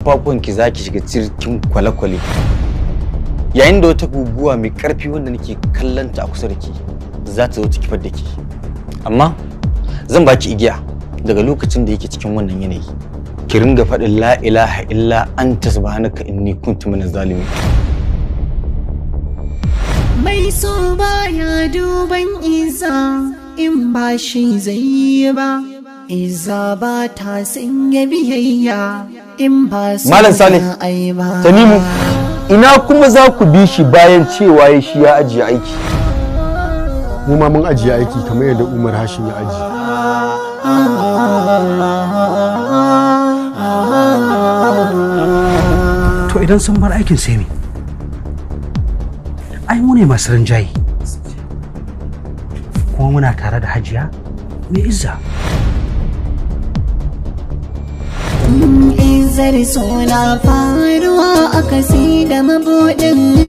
kafafuwanki za ki shiga cikin kwale-kwale yayin da wata guguwa mai karfi wanda nake kallanta a kusa da ke za ta zo ta kifar da ke. Amma zan baki igiya daga lokacin da yake cikin wannan yanayi ki ringa faɗin la ilaha illa anta subhanaka inni kuntu minaz zalimin. Mai so baya duban iza in ba shi zai yi ba, iza ba ta sanya biyayya in ba su Malam Salih, Tanimu, ina kuma za ku bi shi bayan cewa ya shi ya ajiye aiki? Mu ma mun ajiye aiki kamar yadda Umar Hashim ya ajiye. To idan sun bar aikin sai me? Ai mu ne masu rinjaye. Kuma muna tare da Hajiya mai izza. Izar suna faruwa a kasi da mabuɗin.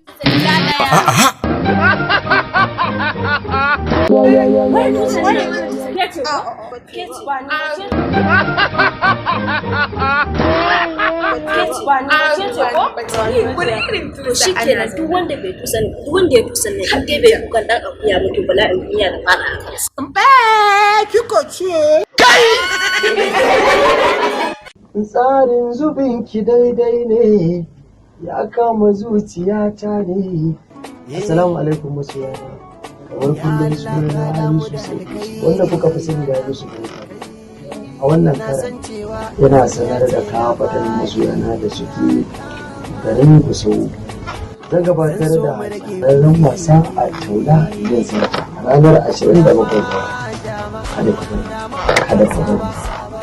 Shi kenan duk wanda bai tusa ne, duk wanda ya tusa ne, in dai bai kukan dan akuya mutu bala'in duniya da fara a kansa. Kika ce. Tsarin zubinki daidai ne ya kama zuciyata ne. Assalamu alaikum masoyana. Kamar kullum sunana Yusuf wanda kuka fi sani da Yusuf. A wannan karan yana sanar da kafatan masoyana da suke garin Gusau. Zan gabatar da tsararren wasa a Taula yin sarki a ranar 27 ga wata. Kada ku bari, kada ku bari,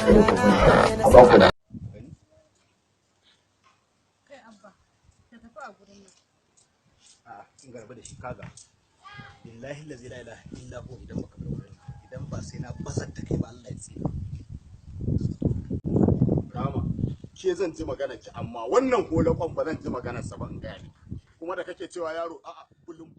kada ku bari. A baku da garba da shi kaga billahi la ilaha illa hu idan baka bar wurin idan ba sai na basar da kai ba Allah ya tsira Rama ke zan ji magana ki amma wannan holakon ba zan ji maganar sa ba in gaya kuma da kake cewa yaro a'a kullum